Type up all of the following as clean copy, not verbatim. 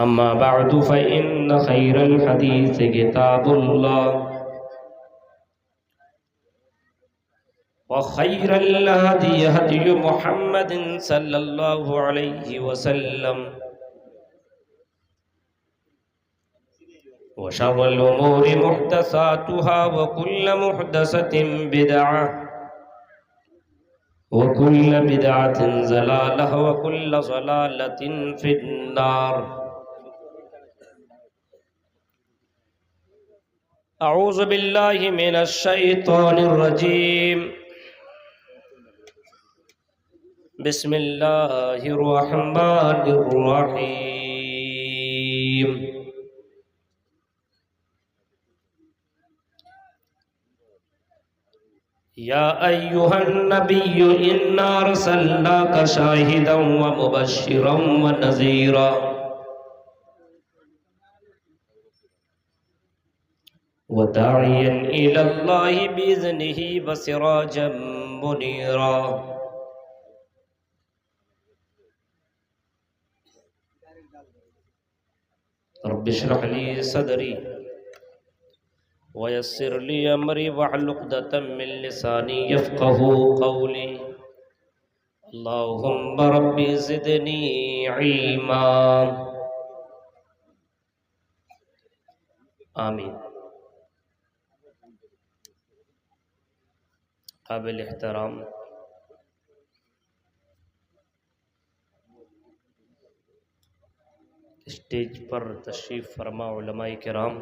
أما بعد فإن خير الحديث كتاب الله وخير الهدي هدي محمد صلى الله عليه وسلم وشر الأمور محدثاتها وكل محدثة بدعة وكل بدعة ضلالة وكل ضلالة في النار. أعوذ بالله من الشيطان الرجيم. بسم الله الرحمن الرحيم. يا أيها النبي إنا أرسلناك شاهدا ومبشرا ونذيرا وداعيا إلى الله بإذنه وسراجا منيرا. رب اشرح لي صدري ويسر لي أمري واحلل عقدة من لساني يفقهوا قولي. اللهم رب زدني علما. آمین. قابل احترام اسٹیج پر تشریف فرما علماء کرام،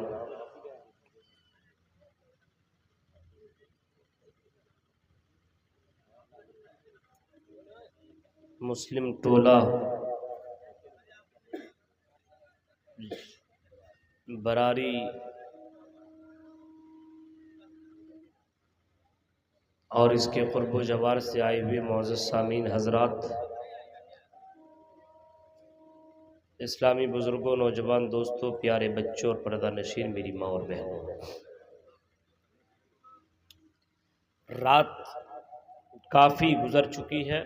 مسلم ٹولہ براری اور اس کے قرب و جوار سے آئے ہوئے معزز سامعین حضرات، اسلامی بزرگوں، نوجوان دوستوں، پیارے بچوں اور پردہ نشین میری ماں اور بہنوں، رات کافی گزر چکی ہے،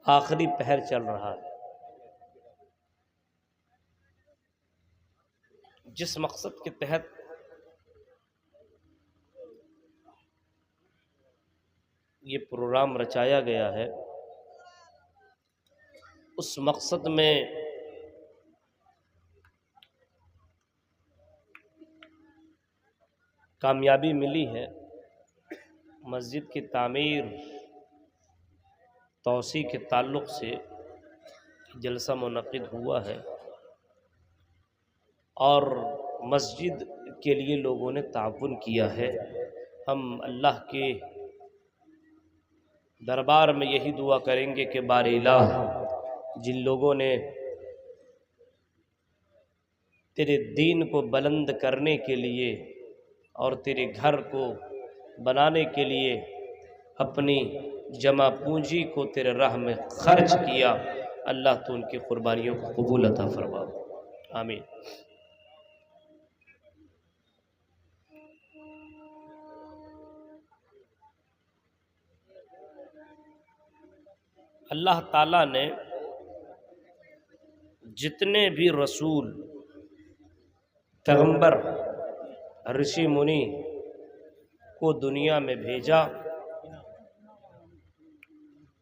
آخری پہر چل رہا ہے. جس مقصد کے تحت یہ پروگرام رچایا گیا ہے، اس مقصد میں کامیابی ملی ہے. مسجد کی تعمیر توسیع کے تعلق سے جلسہ منعقد ہوا ہے اور مسجد کے لیے لوگوں نے تعاون کیا ہے. ہم اللہ کے دربار میں یہی دعا کریں گے کہ بار الہ، جن لوگوں نے تیرے دین کو بلند کرنے کے لیے اور تیرے گھر کو بنانے کے لیے اپنی جمع پونجی کو تیرے راہ میں خرچ کیا، اللہ تو ان کی قربانیوں کو قبول عطا فرما. آمین. اللہ تعالیٰ نے جتنے بھی رسول، پیغمبر، رشی منی کو دنیا میں بھیجا،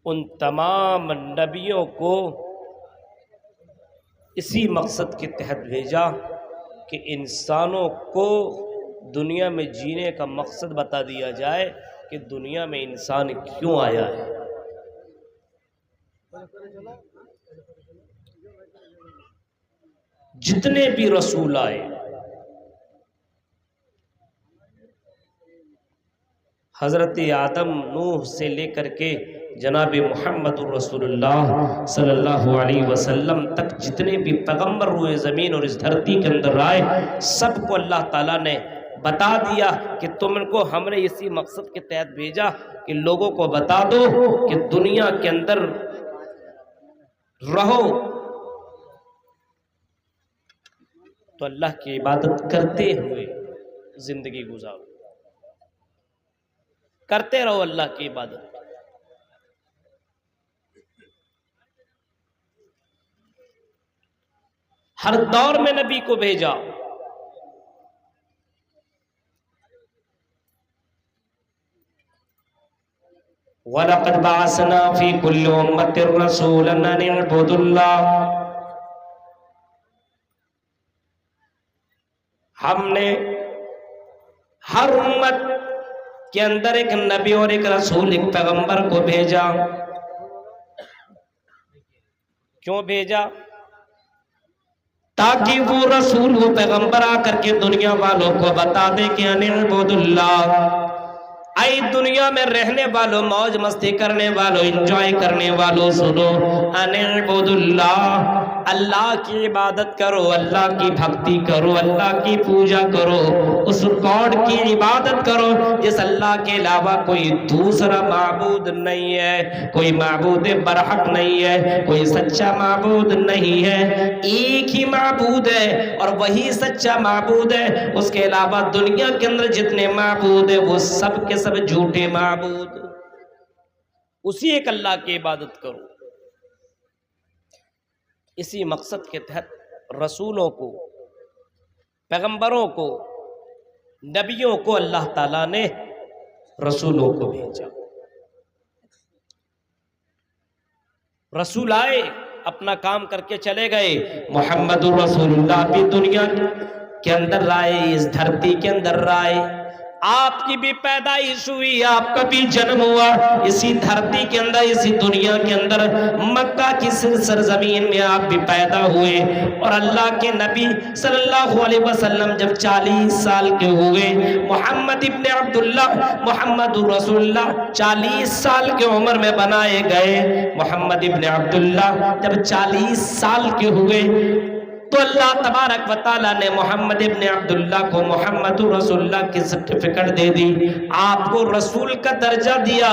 ان تمام نبیوں کو اسی مقصد کے تحت بھیجا کہ انسانوں کو دنیا میں جینے کا مقصد بتا دیا جائے کہ دنیا میں انسان کیوں آیا ہے. جتنے بھی رسول آئے، حضرت آدم، نوح سے لے کر کے جناب محمد الرسول اللہ صلی اللہ علیہ وسلم تک جتنے بھی پیغمبر روئے زمین اور اس دھرتی کے اندر آئے، سب کو اللہ تعالیٰ نے بتا دیا کہ تم کو ہم نے اسی مقصد کے تحت بھیجا کہ لوگوں کو بتا دو کہ دنیا کے اندر رہو تو اللہ کی عبادت کرتے ہوئے زندگی گزارو، کرتے رہو اللہ کی عبادت. ہر دور میں نبی کو بھیجا. وَلَقَدْ بَعَثْنَا فِي كُلِّ أُمَّةٍ رَسُولًا أَنِ اعْبُدُوا اللَّهَ. ہم نے ہر امت کے اندر ایک نبی اور ایک رسول، ایک پیغمبر کو بھیجا. کیوں بھیجا؟ تاکہ وہ رسول، وہ پیغمبر آ کر کے دنیا والوں کو بتا دے کہ ان اعبدوا اللہ، اے دنیا میں رہنے والوں، موج مستی کرنے والوں، انجوائے کرنے والوں، سنو، ان اعبدوا اللہ، اللہ کی عبادت کرو، اللہ کی بھکتی کرو، اللہ کی پوجا کرو، اس گاڈ کی عبادت کرو جس اللہ کے علاوہ کوئی دوسرا معبود نہیں ہے، کوئی معبود برحق نہیں ہے، کوئی سچا معبود نہیں ہے. ایک ہی معبود ہے اور وہی سچا معبود ہے. اس کے علاوہ دنیا کے اندر جتنے معبود ہیں وہ سب کے سب جھوٹے معبود. اسی ایک اللہ کی عبادت کرو. اسی مقصد کے تحت رسولوں کو، پیغمبروں کو، نبیوں کو اللہ تعالیٰ نے رسولوں کو بھیجا. رسول آئے، اپنا کام کر کے چلے گئے. محمد رسول اللہ بھی دنیا کے اندر آئے، اس دھرتی کے اندر آئے. آپ کی بھی پیدائش ہوئی، آپ کا بھی جنم ہوا اسی دھرتی کے اندر، اسی دنیا کے اندر، مکہ کی سرزمین میں آپ بھی پیدا ہوئے. اور اللہ کے نبی صلی اللہ علیہ وسلم جب 40 سال کے ہوئے، محمد ابن عبداللہ، محمد رسول اللہ 40 سال کے عمر میں بنائے گئے. محمد ابن عبداللہ جب 40 سال کے ہوئے تو اللہ تبارک و تعالیٰ نے محمد ابن عبداللہ کو محمد رسول اللہ کی سرٹیفکیٹ دے دی. آپ کو رسول کا درجہ دیا،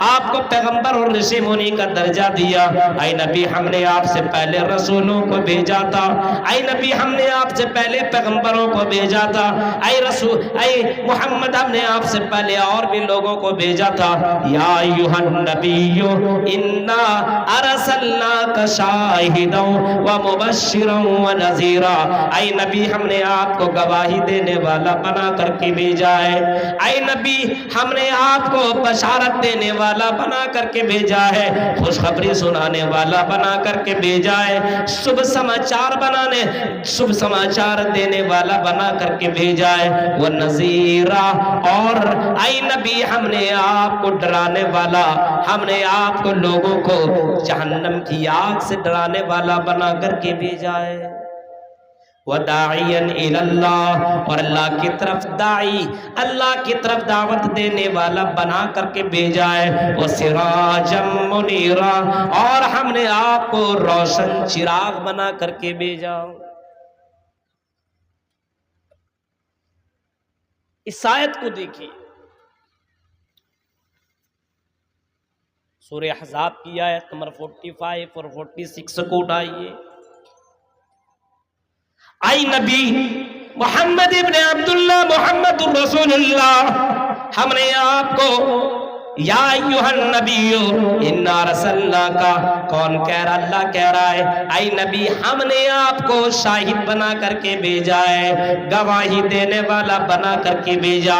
آپ کو پیغمبر اور رشی منی کا درجہ دیا. اے نبی، ہم نے آپ سے پہلے رسولوں کو بھیجا تھا. اے نبی، ہم نے آپ سے پہلے پیغمبروں کو بھیجا تھا. اے رسول، اے محمد، ہم نے آپ سے پہلے اور بھی لوگوں کو بھیجا تھا. یا ایھا النبی انا ارسلناک شاہدا ومبشرا نذیرا. اے نبی، ہم نے آپ کو گواہی دینے والا بنا کر کے بھیجا ہے. اے نبی، ہم نے آپ کو بشارت دینے والا بنا کر کے بھیجا ہے، خوشخبری سنانے والا بنا کر کے بھیجا ہے، شبھ سماچار دینے والا بنا کر کے بھیجا ہے. وہ نذیرا، اور اے نبی، ہم نے آپ کو ڈرانے والا، ہم نے آپ کو لوگوں کو جہنم کی آگ سے ڈرانے والا بنا کر کے بھیجا ہے. وَدَاعِيًا إِلَى اللَّهِ، اور اللہ کی طرف داعی، اللہ کی طرف دعوت دینے والا بنا کر کے بھیجا ہے. وَسِرَاجًا مُنِيرًا، اور ہم نے آپ کو روشن چراغ بنا کر کے بھیجا. اس آیت کو دیکھیے، سورہ احزاب کی آیت نمبر 45 اور 46 کو اٹھائیے. اے نبی محمد ابن عبداللہ، محمد رسول اللہ، ہم نے آپ کو یا ایھا النبی انا ارسلناک، کون کہہ رہا؟ اللہ کہہ رہا ہے اے نبی، ہم نے آپ کو شاہد بنا کر کے بھیجا ہے، گواہی دینے والا بنا کر کے بھیجا.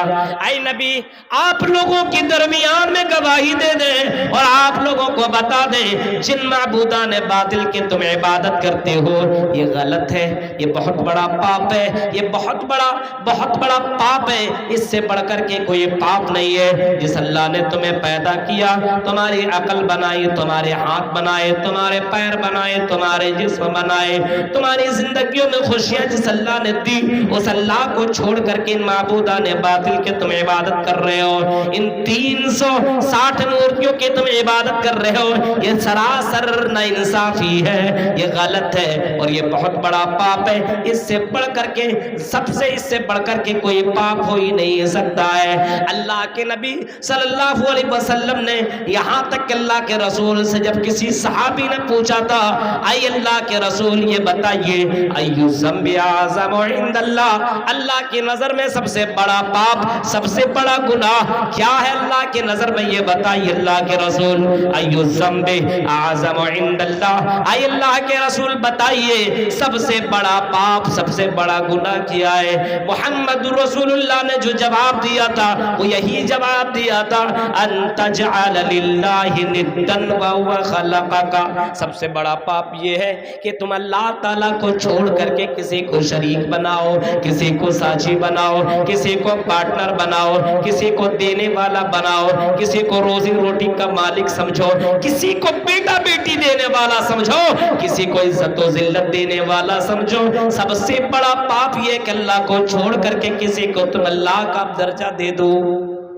اے نبی، آپ لوگوں کے درمیان میں گواہی دے دیں اور آپ لوگوں کو بتا دیں جن معبودان باطل کی تم عبادت کرتے ہو یہ غلط ہے، یہ بہت بڑا پاپ ہے، یہ بہت بڑا پاپ ہے. اس سے بڑھ کر کے کوئی پاپ نہیں ہے. جس اللہ نے تمہیں پیدا کیا، تمہاری عقل بنائی، تمہارے ہاتھ بنائے، تمہارے پیر بنائے، تمہارے جسم بنائے، تمہاری زندگیوں میں خوشیاں جس اللہ نے دی، اس اللہ کو چھوڑ کر کے ان معبودان باطل کے تم عبادت کر رہے ہو، ان 360 مورتیوں کی تم عبادت کر رہے ہو. یہ سراسر ناانصافی ہے، یہ غلط ہے اور یہ بہت بڑا پاپ ہے. اس سے بڑھ کر کے، سب سے اس سے بڑھ کر کے کوئی پاپ ہو ہی نہیں سکتا ہے. اللہ کے نبی صلی اللہ علیہ علیہ وسلم نے یہاں تک کہ اللہ کے رسول سے جب کسی صحابی نے پوچھا تھا اے اللہ کے رسول یہ بتائیے ایُّ الذنب اعظم عند اللہ، اللہ کی نظر میں سب سے بڑا پاپ، سب سے بڑا گناہ کیا ہے اللہ کی نظر میں، یہ بتائیے اللہ کے رسول۔ ایُّ الذنب اعظم عند اللہ، اے اللہ کے رسول بتائیے سب سے بڑا پاپ، سب سے بڑا گناہ کیا ہے؟ محمد رسول اللہ نے جو جواب دیا تھا وہ یہی جواب دیا تھا ان تجعل للہ ندا وهو خلقک، سب سے بڑا پاپ یہ ہے کہ تم اللہ تعالیٰ کو چھوڑ کر کے کسی کو شریک بناؤ، کسی کو ساچی بناؤ، کسی کو پارٹنر بناؤ، کسی کو دینے والا بناؤ، کسی کو روزی روٹی کا مالک سمجھو، کسی کو بیٹا بیٹی دینے والا سمجھو، کسی کو عزت و ذلت دینے والا سمجھو۔ سب سے بڑا پاپ یہ کہ اللہ کو چھوڑ کر کے کسی کو تم اللہ کا درجہ دے دو۔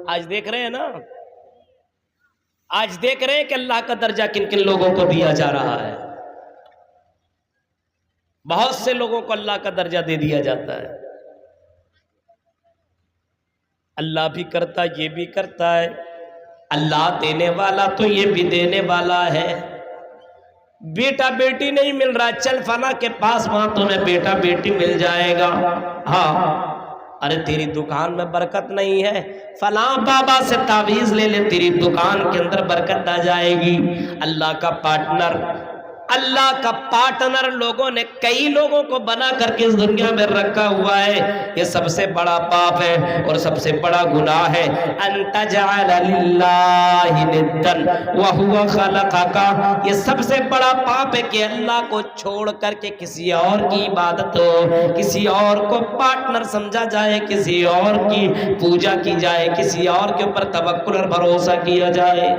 آج دیکھ رہے ہیں نا، آج دیکھ رہے ہیں کہ اللہ کا درجہ کن کن لوگوں کو دیا جا رہا ہے۔ بہت سے لوگوں کو اللہ کا درجہ دے دیا جاتا ہے۔ اللہ بھی کرتا یہ بھی کرتا ہے، اللہ دینے والا تو یہ بھی دینے والا ہے۔ بیٹا بیٹی نہیں مل رہا، چل فلاں کے پاس، وہاں تمہیں بیٹا بیٹی مل جائے گا۔ ہاں ارے تیری دکان میں برکت نہیں ہے، فلاں بابا سے تعویذ لے لے، تیری دکان کے اندر برکت آ جائے گی۔ اللہ کا پارٹنر، اللہ کا پارٹنر لوگوں نے کئی لوگوں کو بنا کر کے اس دنیا میں رکھا ہوا ہے، یہ سب سے بڑا پاپ ہے اور سب سے بڑا گناہ ہے۔ ان تجعل للہ ندا وهو خلقک، یہ سب سے بڑا پاپ ہے کہ اللہ کو چھوڑ کر کے کسی اور کی عبادت ہو، کسی اور کو پارٹنر سمجھا جائے، کسی اور کی پوجا کی جائے، کسی اور کے اوپر توکل اور بھروسہ کیا جائے۔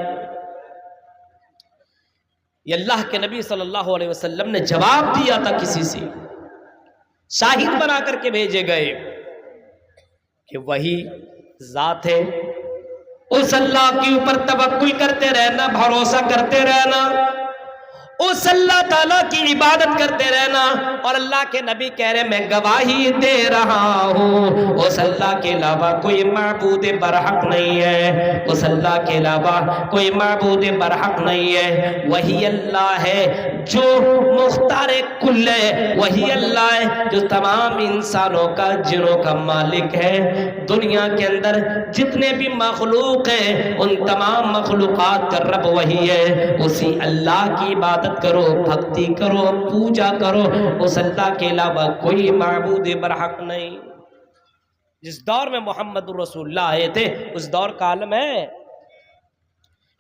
یہ اللہ کے نبی صلی اللہ علیہ وسلم نے جواب دیا تھا، کسی سے شاہد بنا کر کے بھیجے گئے کہ وہی ذات ہے، اس اللہ کے اوپر توکل کرتے رہنا، بھروسہ کرتے رہنا، اس اللہ تعالیٰ کی عبادت کرتے رہنا۔ اور اللہ کے نبی کہہ رہے میں گواہی دے رہا ہوں اس اللہ کے علاوہ کوئی معبود برحق نہیں ہے، اس اللہ کے علاوہ کوئی معبود برحق نہیں ہے۔ وہی اللہ ہے جو مختار کل ہے، وہی اللہ ہے جو تمام انسانوں کا، جنوں کا مالک ہے۔ دنیا کے اندر جتنے بھی مخلوق ہیں ان تمام مخلوقات کا رب وہی ہے، اسی اللہ کی عبادت کرو، بھکتی کرو، پوجا کرو، اس اللہ کے علاوہ کوئی معبود برحق نہیں۔ جس دور میں محمد رسول اللہ آئے تھے اس دور کا عالم ہے۔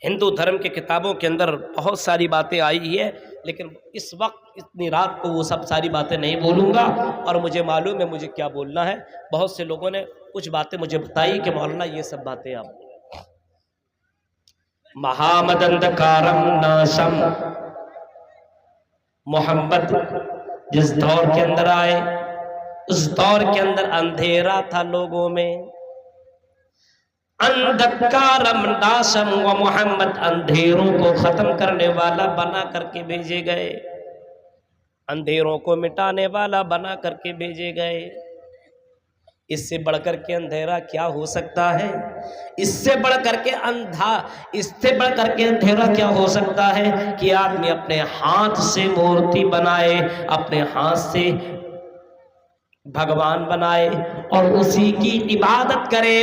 ہندو دھرم کے کتابوں کے اندر بہت ساری باتیں آئی ہے، لیکن اس وقت اتنی رات کو وہ سب ساری باتیں نہیں بولوں گا، اور مجھے معلوم ہے مجھے کیا بولنا ہے۔ بہت سے لوگوں نے کچھ باتیں مجھے بتائی کہ مولانا یہ سب باتیں آپ مہامدندکارم ناشم، محمد جس دور کے اندر آئے اس دور کے اندر اندھیرا تھا لوگوں میں۔ اندھکارم ناشم و محمد اندھیروں کو ختم کرنے والا بنا کر کے بھیجے گئے، اندھیروں کو مٹانے والا بنا کر کے بھیجے گئے۔ اس سے بڑھ کر کے اندھیرا کیا ہو سکتا ہے؟ اس سے بڑھ کر کے اندھیرا کیا ہو سکتا ہے کہ آدمی اپنے ہاتھ سے مورتی بنائے، اپنے ہاتھ سے بھگوان بنائے اور اسی کی عبادت کرے۔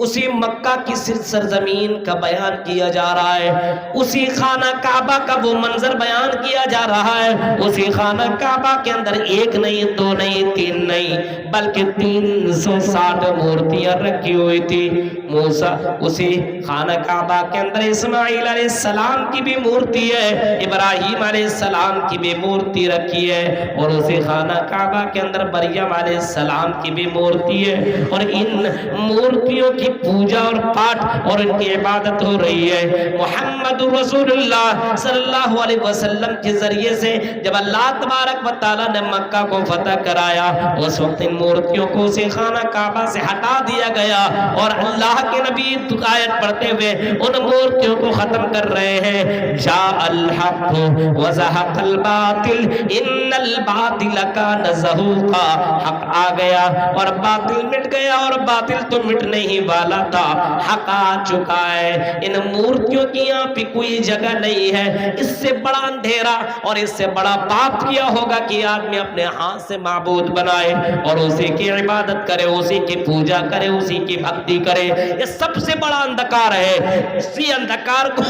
اسی مکہ کی سرزمین کا بیان کیا جا رہا ہے، اسی خانہ کعبہ کا وہ منظر بیان کیا جا رہا ہے۔ اسی خانہ کعبہ کے اندر ایک نہیں، دو نہیں، تین نہیں، بلکہ 360 مورتیاں رکھی ہوئی تھی۔ موسیٰ اسی خانہ کعبہ کے اندر اسماعیل علیہ السلام کی بھی مورتی ہے، ابراہیم علیہ السلام کی بھی مورتی رکھی ہے، اور اسی خانہ کعبہ کے اندر مریم علیہ السلام کی بھی مورتی ہے، اور ان مورتیوں کی پوجا اور پاٹ اور ان کی عبادت ہو رہی ہے۔ محمد رسول اللہ صلی اللہ علیہ وسلم کے ذریعے سے جب اللہ تبارک و تعالیٰ نے مکہ کو فتح کرایا، اس وقت ان مورتیوں کو اسی خانہ کعبہ سے ہٹا دیا گیا، اور اللہ کے نبی آیت پڑھتے ہوئے ان مورتیوں کو ختم کر رہے ہیں۔ جاء الحق وزہق الباطل ان الباطل کان زہوقا، حق آ گیا اور باطل مٹ گیا، اور باطل تو مٹنے ہی والا والا تھا حق آ چکا ہے، ان مورتیوں کی یہاں پہ کوئی جگہ نہیں ہے۔ اس سے بڑا اندھیرا اور اس سے بڑا پاپ کیا ہوگا کہ آدمی اپنے ہاتھ سے معبود بنائے اور اسی کی عبادت کرے، اسی کی پوجا کرے، اسی کی بھکتی کرے۔ یہ سب سے بڑا اندھکار ہے۔ اسی اندھکار کو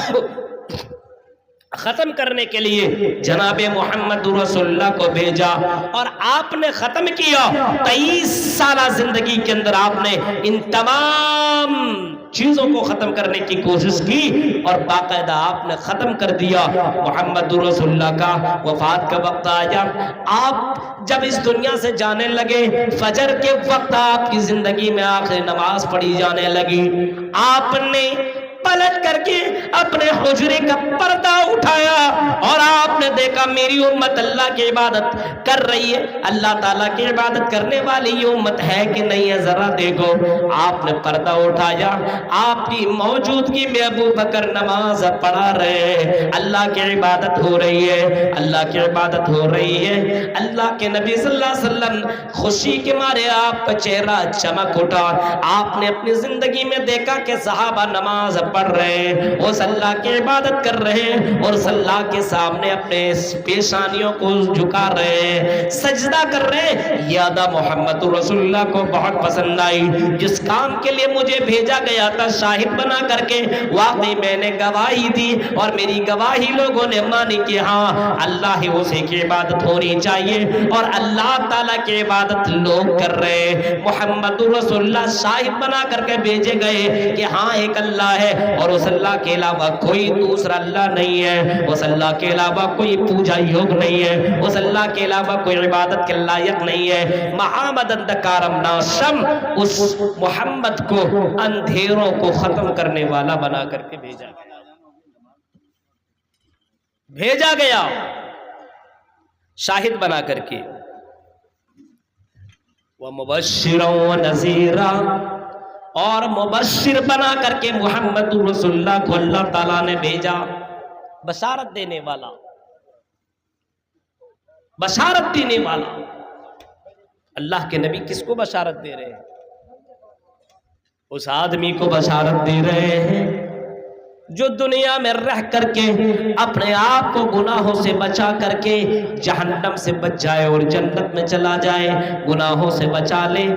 ختم کرنے کے لیے جناب محمد رسول اللہ کو بھیجا اور آپ نے ختم کیا۔ 23 سالہ زندگی کے اندر آپ نے ان تمام چیزوں کو ختم کرنے کی کوشش کی اور باقاعدہ آپ نے ختم کر دیا۔ محمد رسول اللہ کا وفات کا وقت آیا، آپ جب اس دنیا سے جانے لگے، فجر کے وقت آپ کی زندگی میں آخری نماز پڑھی جانے لگی۔ آپ نے پلٹ کر کے اپنے حجرے کا پردہ اٹھایا اور آپ نے دیکھا میری امت اللہ کی عبادت کر رہی ہے، اللہ تعالیٰ کی عبادت کرنے والی یہ امت ہے کہ نہیں ہے، ذرا دیکھو۔ آپ نے پردہ اٹھایا، آپ کی موجودگی میں ابو بکر نماز پڑھا رہے ہیں، اللہ کی عبادت ہو رہی ہے، اللہ کی عبادت ہو رہی ہے۔ اللہ کے نبی صلی اللہ علیہ وسلم خوشی کے مارے آپ کا چہرہ چمک اٹھا۔ آپ نے اپنی زندگی میں دیکھا کہ صحابہ نماز پڑھ رہے ہیں، اس اللہ کی عبادت کر رہے ہیں اور اس اللہ کے سامنے اپنے پیشانیوں کو جھکا رہے ہیں، سجدہ کر رہے ہیں۔ یادہ محمد رسول اللہ کو بہت پسند آئی، جس کام کے لیے مجھے بھیجا گیا تھا شاہد بنا کر کے واقعی میں نے گواہی دی اور میری گواہی لوگوں نے مانی کہ ہاں اللہ ہی اسی کی عبادت ہونی چاہیے اور اللہ تعالیٰ کی عبادت لوگ کر رہے ہیں۔ محمد رسول اللہ شاہد بنا کر کے بھیجے گئے کہ ہاں ایک اللہ ہے اور اس اللہ کے علاوہ کوئی دوسرا اللہ نہیں ہے، اس اللہ کے علاوہ کوئی پوجا یوگ نہیں ہے، اس اللہ کے علاوہ کوئی عبادت کے لائق نہیں ہے۔ محمد اندکارم ناشم، اس محمد کو اندھیروں کو ختم کرنے والا بنا کر کے بھیجا گیا شاہد بنا کر کے۔ وَمُبَشِّرًا وَنَذِيرًا، اور مبشر بنا کر کے محمد رسول اللہ کو اللہ تعالیٰ نے بھیجا، بشارت دینے والا، بشارت دینے والا۔ اللہ کے نبی کس کو بشارت دے رہے ہیں؟ اس آدمی کو بشارت دے رہے ہیں جو دنیا میں رہ کر کے اپنے آپ کو گناہوں سے بچا کر کے جہنم سے بچ جائے اور جنت میں چلا جائے، گناہوں سے بچا لے۔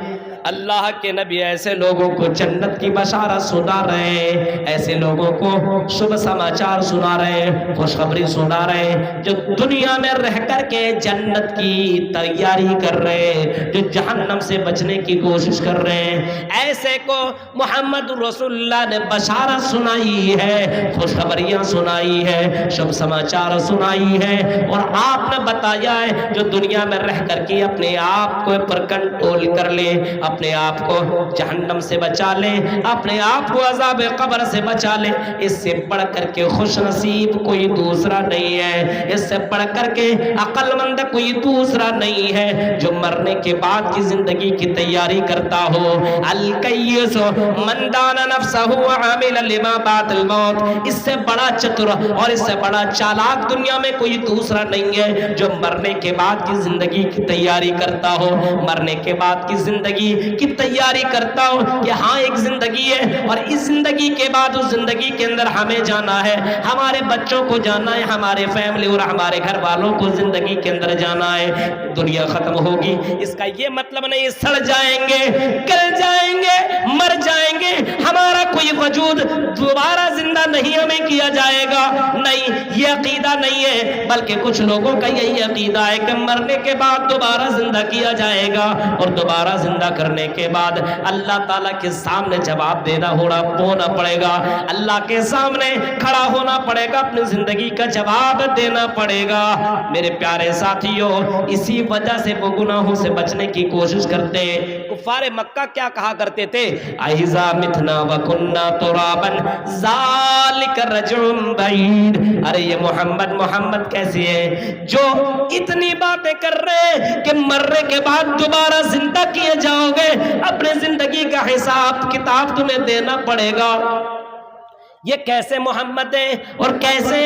اللہ کے نبی ایسے لوگوں کو جنت کی بشارت سنا رہے ہیں، ایسے لوگوں کو شبھ سماچار سنا رہے ہیں، خوشخبری سنا رہے ہیں جو دنیا میں رہ کر کے جنت کی تیاری کر رہے ہیں، جو جہنم سے بچنے کی کوشش کر رہے ہیں۔ ایسے کو محمد رسول اللہ نے بشارت سنائی ہے، خوشخبریاں سنائی ہے، شبھ سماچار سنائی ہے اور آپ نے بتایا ہے جو دنیا میں رہ کر کے اپنے آپ کو پر کنٹرول کر لے، اپنے آپ کو جہنم سے بچا لے، اپنے آپ کو عذاب قبر سے بچا لے، اس سے بڑھ کر کے خوش نصیب کوئی دوسرا نہیں ہے، اس سے بڑھ کر کے عقل مند کوئی دوسرا نہیں ہے جو مرنے کے بعد کی زندگی کی تیاری کرتا ہو۔ الکیس من دان نفسہ وعمل لما بعد الموت، اس سے بڑا چتر اور اس سے بڑا چالاک دنیا میں کوئی دوسرا نہیں ہے جو مرنے کے بعد کی زندگی کی تیاری کرتا ہو، مرنے کے بعد کی زندگی کی تیاری کرتا ہو کہ ہاں ایک زندگی ہے اور اس زندگی کے بعد اس زندگی کے اندر ہمیں جانا ہے، ہمارے بچوں کو جانا ہے، ہمارے فیملی اور ہمارے گھر والوں کو زندگی کے اندر جانا ہے۔ دنیا ختم ہوگی اس کا یہ مطلب نہیں سڑ جائیں گے، گل جائیں گے، مر جائیں گے، ہمارا کوئی وجود دوبارہ زندہ نہیں ہمیں کیا جائے گا، نہیں، یہ عقیدہ نہیں ہے، بلکہ کچھ لوگوں کا یہی عقیدہ ہے کہ مرنے کے بعد دوبارہ زندہ کیا جائے گا اور دوبارہ زندہ کرنے کے بعد اللہ تعالیٰ کے سامنے جواب دینا ہونا پڑے گا، اللہ کے سامنے کھڑا ہونا پڑے گا، اپنی زندگی کا جواب دینا پڑے گا۔ میرے پیارے ساتھیوں، اسی وجہ سے وہ گناہوں سے بچنے کی کوشش کرتے ہیں۔ کفار مکہ کیا کہا کرتے تھے؟ اَإِذَا مِتْنَا وَكُنَّا تُرَابًا ذَلِكَ رَجْعٌ بَعِيدٌ۔ ارے یہ محمد کیسے ہے جو اتنی باتیں کر رہے کہ مرنے کے بعد دوبارہ زندہ کیے جاؤ گے، اپنے زندگی کا حساب کتاب تمہیں دینا پڑے گا۔ یہ کیسے محمد ہیں اور کیسے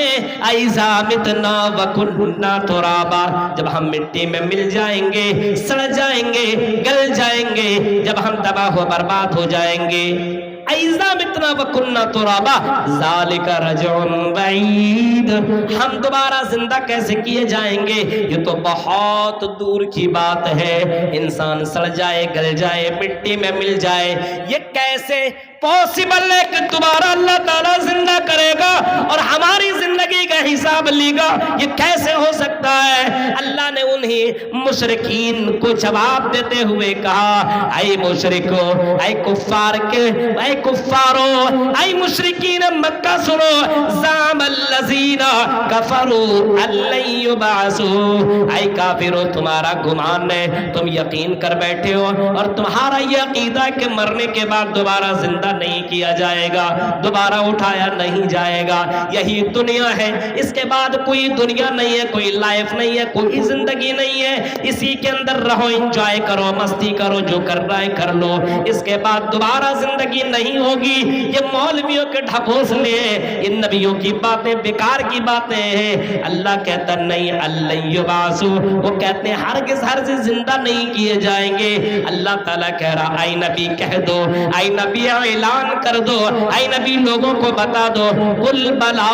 اِذَا مِتْنَا وَكُنَّا تُرَابًا، جب ہم مٹی میں مل جائیں گے، سڑ جائیں گے، گل جائیں گے، جب ہم تباہ و برباد ہو جائیں گے۔ ایزا متنا وکننا ترابا ذالک رجعن بعید، ہم دوبارہ زندہ کیسے کیے جائیں گے؟ یہ تو بہت دور کی بات ہے، انسان سڑ جائے، گل جائے، مٹی میں مل جائے، یہ کیسے پاسبل ہے کہ دوبارہ اللہ تعالیٰ زندہ کرے گا اور ہماری زندگی کا حساب لے گا؟ یہ کیسے ہو سکتا ہے؟ اللہ نے انہی مشرکین کو جواب دیتے ہوئے کہا، اے مشرکو، اے کفارو، اے مشرکین مکہ سنو، زعم الذین کفروا ان لن یبعثوا، اے کافرو تمہارا گمان ہے، تم یقین کر بیٹھے ہو اور تمہارا یہ عقیدہ کہ مرنے کے بعد دوبارہ زندہ نہیں کیا جائے گا، دوبارہ اٹھایا نہیں جائے گا، یہی دنیا ہے، اس کے بعد کوئی دنیا نہیں ہے، کوئی لائف نہیں ہے، کوئی زندگی نہیں ہے، اسی کے اندر رہو، انجوائے کرو، مستی کرو، جو کر رہا ہے کر لو، اس کے بعد دوبارہ زندگی نہیں ہوگی۔ یہ مولویوں کے ڈھکوسلے ہیں، ان نبیوں کی باتیں بیکار کی باتیں ہیں۔ اللہ کہتا نہیں، اللہ یبعثو، وہ کہتے ہیں ہرگز ہرگز زندہ نہیں کیے جائیں گے۔ اللہ تعالیٰ کہہ رہا، اے نبی کہہ دو، اے نبی اعلان کر دو، اے نبی لوگوں کو بتا دو، قل بلا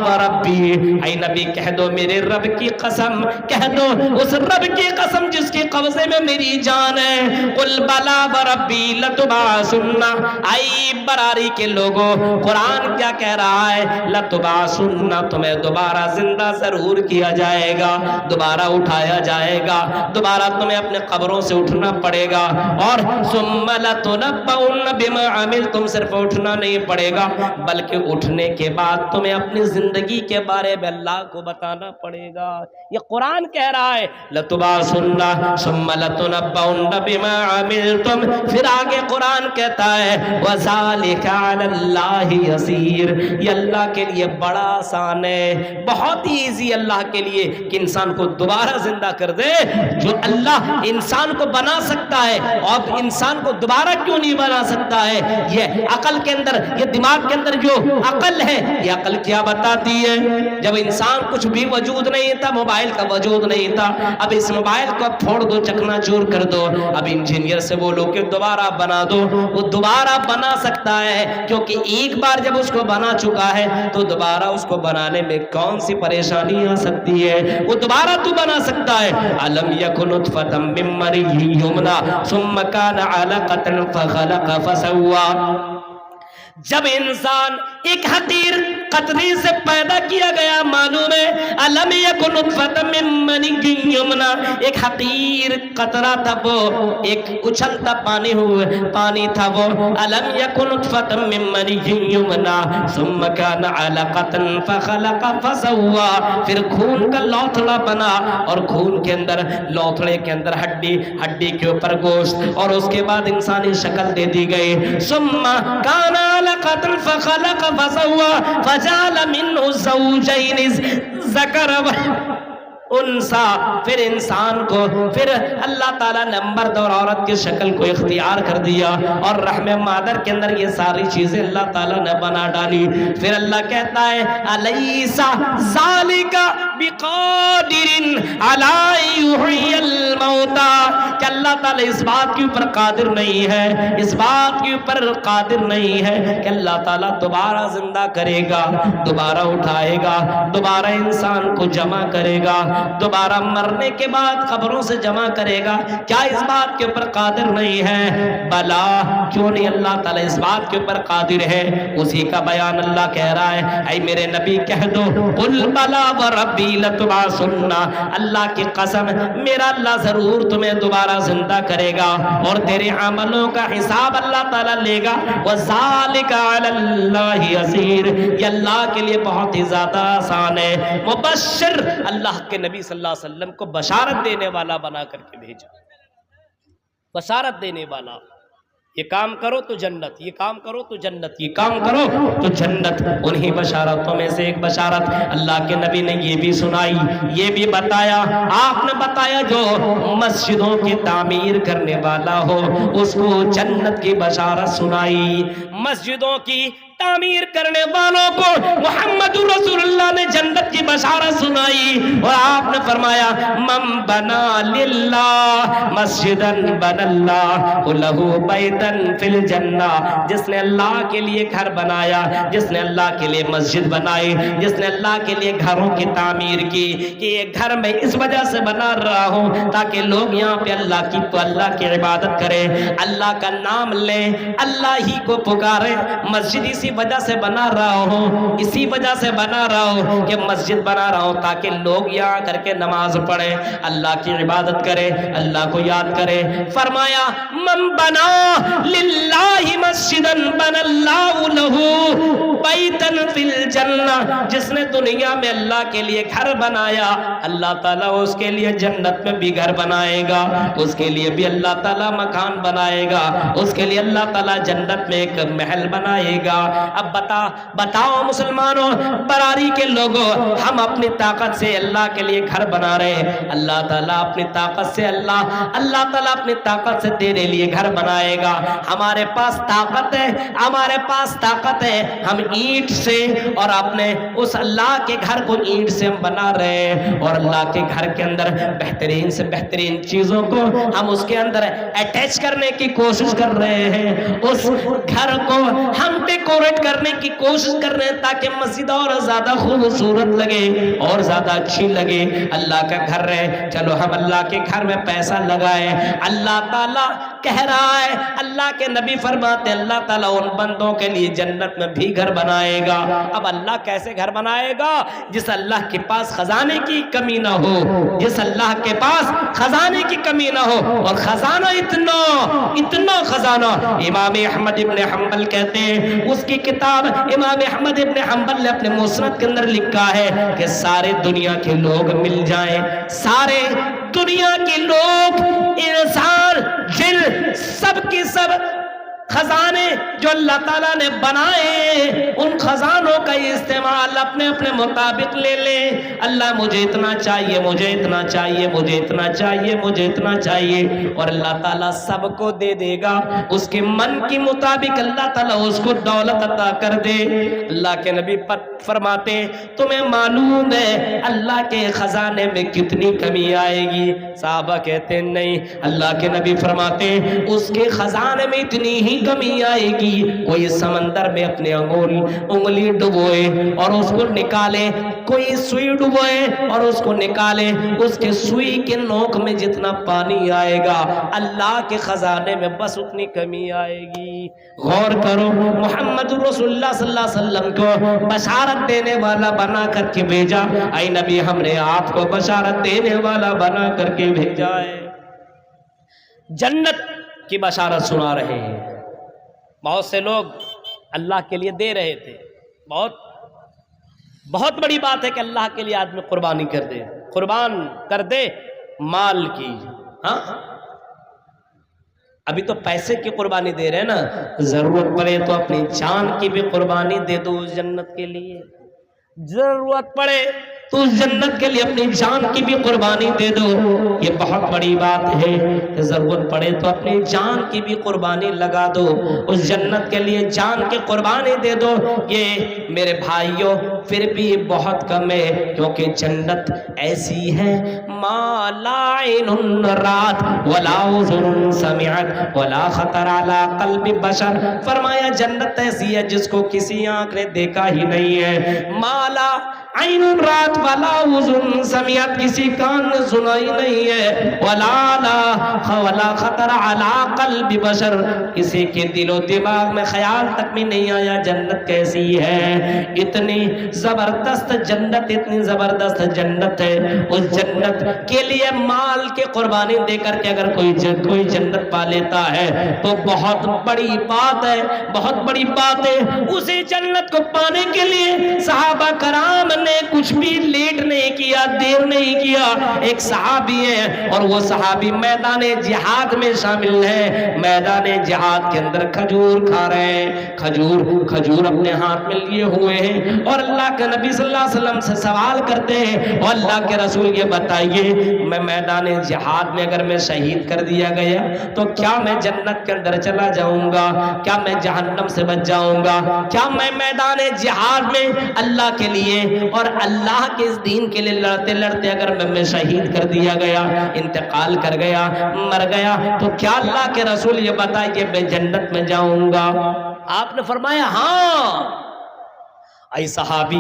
وربی، اے نبی کہہ دو میرے رب کی قسم، کہہ دو اس رب کی قسم جس کے قبضے میں میری جان ہے، قل بلا وربی لتبعثن، اے براری کے لوگوں، قرآن کیا کہہ رہا ہے؟ لتبعثن، تمہیں دوبارہ زندہ ضرور کیا جائے گا، دوبارہ اٹھایا جائے گا، دوبارہ تمہیں اپنے قبروں سے اٹھنا پڑے گا، اور ثم لتنبؤن بما عملتم، صرف اٹھنا نہیں پڑے گا بلکہ اٹھنے کے بعد تمہیں اپنی زندگی کے بارے میں اللہ کو بتانا پڑے گا۔ یہ قرآن کہہ رہا ہے لتبعثن ثم لتنبؤن بما عملتم، پھر آگے قرآن کہتا ہے وذالک علی اللہ یسیر، یہ اللہ کے لیے بڑا آسان ہے، بہت ہی ایزی اللہ کے لیے کہ انسان کو دوبارہ زندہ کر دے۔ جو اللہ انسان کو بنا سکتا ہے، اور انسان کو دوبارہ کیوں نہیں بنا سکتا ہے؟ یہ عقل کے اندر، یہ دماغ کے اندر جو عقل ہے، یہ عقل کیا بتاتی ہے؟ جب انسان کچھ بھی وجود نہیں تھا، موبائل کا وجود نہیں تھا، اب اس موبائل کو پھوڑ دو، چکنا چور کر دو، اب انجینئر سے بولو کہ دوبارہ بنا دو، وہ دوبارہ بنا سکتا ہے، کیونکہ ایک بار جب اس کو بنا چکا ہے تو دوبارہ اس کو بنانے میں کون سی پریشانی آ سکتی ہے؟ وہ دوبارہ تو بنا سکتا ہے۔ علم یکن نطفۃ من منی یمنی ثم کان علقۃ فخلق فسوی، جب انسان ایک حقیر قطرے سے پیدا کیا گیا، معلوم ہے علم یکن نطفۃ من منی یمنی، ایک حقیر قطرہ تھا، وہ ایک اچھلتا پانی تھا، وہ علم یکن نطفۃ من منی یمنی ثم کان علقۃ فخلق فسوی، پھر خون کا لوتھڑا بنا، اور خون کے اندر، لوتھڑے کے اندر ہڈی، ہڈی کے اوپر گوشت، اور اس کے بعد انسانی شکل دے دی گئی۔ ثم کان علقۃ فخلق فسوی فجعل منه الزوجین الذکر والانثی، پھر انسان کو، پھر اللہ تعالیٰ نے مرد اور عورت کی شکل کو اختیار کر دیا، اور رحم مادر کے اندر یہ ساری چیزیں اللہ تعالیٰ نے بنا ڈالی۔ پھر اللہ کہتا ہے الیس ذالک بقادر علی ان یحیی الموتی، کہ اللہ تعالیٰ اس بات کے اوپر قادر نہیں ہے، اس بات کے اوپر قادر نہیں ہے کہ اللہ تعالیٰ دوبارہ زندہ کرے گا، دوبارہ اٹھائے گا، دوبارہ انسان کو جمع کرے گا، دوبارہ مرنے کے بعد قبروں سے جمع کرے گا؟ کیا اس بات کے اوپر قادر نہیں ہے؟ بلا، کیوں نہیں اللہ تعالیٰ اس بات کے اوپر قادر ہے؟ اسی کا بیان اللہ کہہ رہا ہے، اے میرے نبی کہہ دو قل بلا وربی لتبعثن، اللہ کی قسم میرا اللہ ضرور تمہیں دوبارہ زندہ کرے گا، اور تیرے عملوں کا حساب اللہ تعالیٰ لے گا۔ وذالک علی اللہ یسیر، یہ اللہ کے لیے بہت ہی زیادہ آسان ہے۔ مبشر، اللہ کے نبی صلی اللہ علیہ وسلم کو بشارت دینے والا بنا کر کے بھیجا، بشارت دینے والا، یہ کام کرو تو جنت، یہ کام کرو تو جنت، یہ کام کرو تو جنت۔ انہی بشارتوں میں سے ایک بشارت اللہ کے نبی نے یہ بھی سنائی، یہ بھی بتایا، آپ نے بتایا جو مسجدوں کی تعمیر کرنے والا ہو اس کو جنت کی بشارت سنائی، مسجدوں کی تعمیر کرنے والوں کو محمد رسول نے جنت کی بشارت سنائی اور آپ نے فرمایا من بنا للہ مسجدن بن اللہ لہو بیتن فی الجنہ، جس نے اللہ کے لیے گھر بنایا، جس نے اللہ کے لیے مسجد بنائی، جس نے اللہ کے لیے گھروں کی تعمیر کی کہ یہ گھر میں اس وجہ سے بنا رہا ہوں تاکہ لوگ یہاں پہ اللہ کی عبادت کریں، اللہ کا نام لیں، اللہ ہی کو پکارے، مسجد اسی وجہ سے بنا رہا ہوں، اسی وجہ سے بنا رہا ہوں کہ مسجد بنا رہا ہوں تاکہ لوگ یہاں کر کے نماز پڑھیں، اللہ کی عبادت کریں، اللہ کو یاد کریں۔ فرمایا من بنا للہ مسجدا بن اللہ لہو بیتن فی الجنہ، جس نے دنیا میں اللہ کے لیے گھر بنایا اللہ تعالیٰ اس کے لیے جنت میں بھی گھر بنائے گا، اس کے لیے بھی اللہ تعالیٰ مکان بنائے گا، اس کے لیے اللہ تعالیٰ جنت میں ایک محل بنائے گا۔ اب بتاؤ مسلمانوں، براری کے لوگوں، ہم اپنی طاقت سے اللہ کے لیے گھر بنا رہے ہیں، اللہ تعالیٰ اپنی طاقت سے اللہ تعالیٰ اپنی طاقت سے تیرے لیے گھر بنائے گا۔ ہمارے پاس طاقت ہے، ہمارے پاس طاقت ہے، ہم اینٹ سے اور اپنے اس اللہ کے گھر کو اینٹ سے ہم بنا رہے ہیں، اور اللہ کے گھر کے اندر بہترین سے بہترین چیزوں کو ہم اس کے اندر اٹیچ کرنے کی کوشش کر رہے ہیں، اس گھر کو ہم ڈیکوریٹ کرنے کی کوشش کر رہے ہیں تاکہ مسجد اور زیادہ خوبصورت لگے اور زیادہ اچھی لگے۔ اللہ کا گھر ہے، چلو ہم اللہ کے گھر میں پیسہ لگائیں۔ اللہ تعالیٰ کہہ رہا ہے، اللہ کے نبی فرماتے ہیں اللہ تعالیٰ ان بندوں کے لیے جنت میں بھی گھر بنائے گا۔ اب اللہ کیسے گھر بنائے گا؟ جس اللہ کے پاس خزانے کی کمی نہ ہو، جس اللہ کے پاس خزانے کی کمی نہ ہو، اور خزانہ اتنا خزانہ امام احمد ابن حنبل کہتے ہیں، اس کی کتاب امام احمد ابن حنبل نے اپنے مسند کے اندر لکھا ہے کہ سارے دنیا کے لوگ مل جائیں، سارے دنیا کے لوگ، انسان، جن، سب کے سب خزانے جو اللہ تعالیٰ نے بنائے، ان خزانوں کا استعمال اپنے اپنے مطابق لے لیں۔ اللہ مجھے اتنا چاہیے، مجھے اتنا چاہیے، مجھے اتنا چاہیے، مجھے اتنا چاہیے، اور اللہ تعالیٰ سب کو دے دے گا اس کے من کے مطابق، اللہ تعالیٰ اس کو دولت عطا کر دے۔ اللہ کے نبی فرماتے تمہیں معلوم ہے اللہ کے خزانے میں کتنی کمی آئے گی؟ صحابہ کہتے ہیں نہیں۔ اللہ کے نبی فرماتے اس کے خزانے میں اتنی ہی کمی آئے گی، کوئی سمندر میں اپنے انگلی ڈبوئے اور اس کو نکالے، کوئی سوئی ڈبوئے اور اس کو نکالے، اس کے سوئی کے نوک میں جتنا پانی آئے گا اللہ کے خزانے میں بس اتنی کمی آئے گی۔ غور کرو، محمد رسول اللہ صلی اللہ علیہ وسلم کو بشارت دینے والا بنا کر کے بھیجا۔ اے نبی، ہم نے آپ کو بشارت دینے والا بنا کر کے بھیجا ہے، جنت کی بشارت سنا رہے ہیں۔ بہت سے لوگ اللہ کے لیے دے رہے تھے، بہت بڑی بات ہے کہ اللہ کے لیے آدمی قربانی کر دے، قربان کر دے مال کی۔ ہاں، ابھی تو پیسے کی قربانی دے رہے ہیں نا، ضرورت پڑے تو اپنی جان کی بھی قربانی دے دو اس جنت کے لیے، ضرورت پڑے تو اس جنت کے لیے اپنی جان کی بھی قربانی دے دو۔ یہ بہت بڑی بات ہے کہ ضرورت پڑے تو اپنی جان کی بھی قربانی لگا دو، اس جنت کے لیے جان کی قربانی دے دو۔ یہ میرے بھائیوں پھر بھی بہت کم ہے، کیونکہ جنت ایسی ہے ما لا عین رات ولا اذن سمعت ولا خطر علی قلب بشر۔ فرمایا جنت ایسی ہے جس کو کسی آنکھ نے دیکھا ہی نہیں ہے، ما لا عین رات ولا اذن سمعت، کسی کان نے سنائی نہیں ہے، ولا خطر علی قلب بشر، کسی کے دل و دماغ میں خیال تک بھی نہیں آیا جنت کیسی ہے۔ اتنی زبردست جنت، اتنی زبردست جنت ہے، اس جنت کے لیے مال کی قربانی دے کر کے اگر کوئی جنت پا لیتا ہے تو بہت بڑی بات ہے، بہت بڑی بات ہے۔ اسی جنت کو پانے کے لیے صحابہ کرام نے کچھ بھی لیٹ نہیں کیا، دیر نہیں کیا۔ ایک صحابی ہے اور وہ صحابی میدان جہاد میں شامل ہے، میدان جہاد کے اندر کھجور کھا رہے ہیں، کھجور اپنے ہاتھ میں لیے ہوئے ہیں، اور اللہ اللہ کے نبی صلی اللہ علیہ وسلم سے سوال کرتے ہیں، اور اللہ کے رسول یہ بتائیے میں میدان جہاد میں اگر میں شہید کر دیا گیا تو کیا میں جنت کے اندر چلا جاؤں گا؟ کیا میں جہنم سے بچ جاؤں گا؟ کیا میں میدان جہاد میں اللہ کے لیے اور اللہ کے اس دین کے لیے لڑتے لڑتے اگر میں شہید کر دیا گیا، انتقال کر گیا، مر گیا، تو کیا اللہ کے رسول یہ بتائیے میں جنت میں جاؤں گا؟ آپ نے فرمایا ہاں۔ اے صحابی،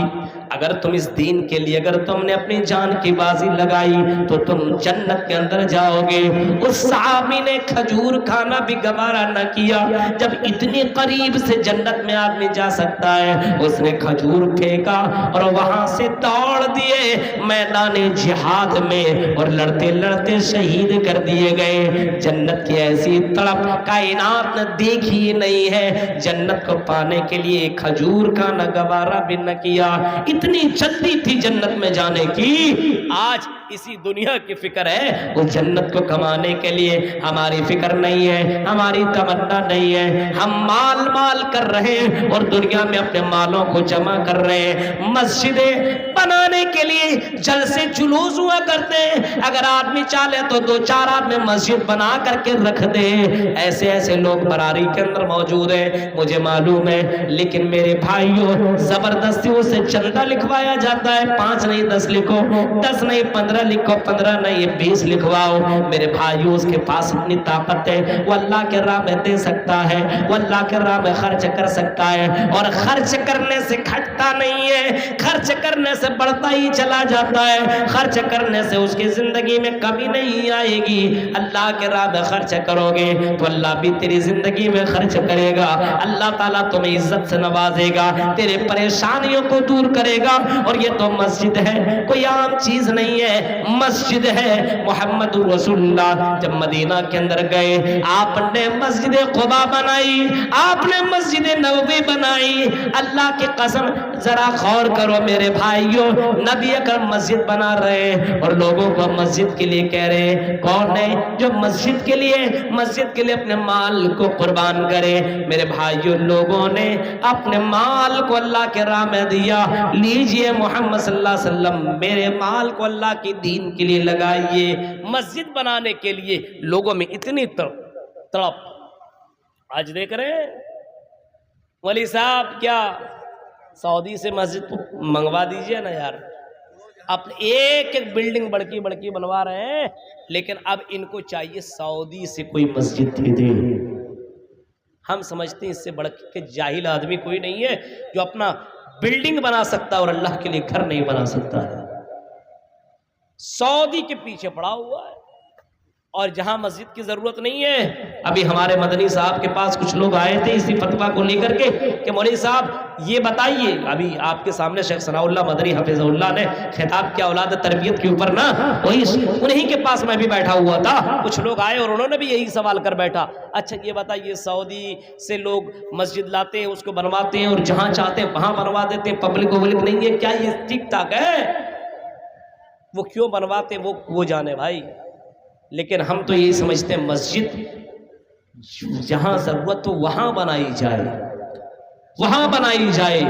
اگر تم اس دین کے لیے اگر تم نے اپنی جان کی بازی لگائی تو تم جنت کے اندر جاؤ گے۔ اس صحابی نے کھجور کھانا بھی گوارا نہ کیا، جب اتنی قریب سے جنت میں آدمی جا سکتا ہے، اس نے کھجور پھینکا اور وہاں سے دوڑ دیے میدان جہاد میں، اور لڑتے لڑتے شہید کر دیے گئے۔ جنت کی ایسی تڑپ کائنات نے دیکھی نہیں ہے، جنت کو پانے کے لیے کھجور کھانا گوارا بھی نہ کیا، اتنی جلدی تھی جنت میں جانے کی۔ آج اسی دنیا کی فکر ہے، اس جنت کو کمانے کے لیے ہماری فکر نہیں ہے، ہماری تمنا نہیں ہے، ہم مال مال کر رہے ہیں اور دنیا میں اپنے مالوں کو جمع کر رہے ہیں۔ مسجدیں بنانے کے لیے جلسے جلوس ہوا کرتے ہیں، اگر آدمی چاہے تو دو چار آدمی مسجد بنا کر کے رکھ دے، ایسے ایسے لوگ براری کے اندر موجود ہیں، مجھے معلوم ہے، لیکن میرے بھائیوں زبردستی اسے چندہ لکھوایا جاتا ہے، 5 نہیں 10 لکھو، 10 نہیں 15 لکھو، 15 نہیں 20 لکھواؤ۔ میرے بھائیوں اس کے پاس اتنی طاقت ہے، وہ اللہ کے راہ میں دے سکتا ہے، وہ اللہ کے راہ میں خرچ کر سکتا ہے، اور خرچ کرنے سے گھٹتا نہیں ہے، خرچ کرنے سے بڑھتا ہی چلا جاتا ہے، خرچ کرنے سے اس کی زندگی میں کمی نہیں آئے گی۔ اللہ کے راہ میں خرچ کرو گے تو اللہ بھی تیری زندگی میں خرچ کرے گا، اللہ تعالیٰ تمہیں عزت سے نوازے گا، تیرے پریشانیوں کو دور کرے گا۔ اور یہ تو مسجد ہے، کوئی عام چیز نہیں ہے، مسجد ہے۔ محمد رسول اللہ جب مدینہ کے اندر گئے، آپ نے مسجد قباء بنائی، آپ نے مسجد نبوی بنائی۔ اللہ کی قسم ذرا غور کرو میرے بھائیوں، نبی اکرم مسجد بنا رہے اور لوگوں کو مسجد کے لیے کہہ رہے، کون ہے جو مسجد کے لیے اپنے مال کو قربان کرے؟ میرے بھائیوں، لوگوں نے اپنے مال کو اللہ کے راہ میں دیا۔ لیجئے محمد صلی اللہ علیہ وسلم میرے مال کو اللہ کی دین کے لیے لگائیے۔ مسجد بنانے کے لیے لوگوں میں اتنی تڑپ، آج دیکھ رہے ہیں ولی صاحب کیا سعودی سے مسجد منگوا دیجئے نا یار، اب ایک ایک بلڈنگ بڑکی بڑکی بنوا رہے ہیں، لیکن اب ان کو چاہیے سعودی سے کوئی مسجد دے دے۔ ہم سمجھتے ہیں اس سے بڑھ کے جاہل آدمی کوئی نہیں ہے جو اپنا بلڈنگ بنا سکتا اور اللہ کے لیے گھر نہیں بنا سکتا ہے۔ سعودی کے پیچھے پڑا ہوا ہے، اور جہاں مسجد کی ضرورت نہیں ہے۔ ابھی ہمارے مدنی صاحب کے پاس کچھ لوگ آئے تھے اسی فتویٰ کو لے کر کے کہ مولوی صاحب یہ بتائیے، ابھی آپ کے سامنے شیخ ثناء اللہ مدنی حفظہ اللہ نے خطاب کیا اولاد تربیت کے اوپر نا، انہی کے پاس میں بھی بیٹھا ہوا تھا، کچھ لوگ آئے اور انہوں نے بھی یہی سوال کر بیٹھا، اچھا یہ بتائیے سعودی سے لوگ مسجد لاتے ہیں، اس کو بنواتے ہیں اور جہاں چاہتے ہیں وہاں بنوا دیتے ہیں، پبلک وبلک نہیں ہے، کیا یہ ٹھیک ٹھاک ہے؟ وہ کیوں بنواتے وہ جانے بھائی، لیکن ہم تو یہی سمجھتے ہیں مسجد جہاں ضرورت تو وہاں بنائی جائے، وہاں بنائی جائے۔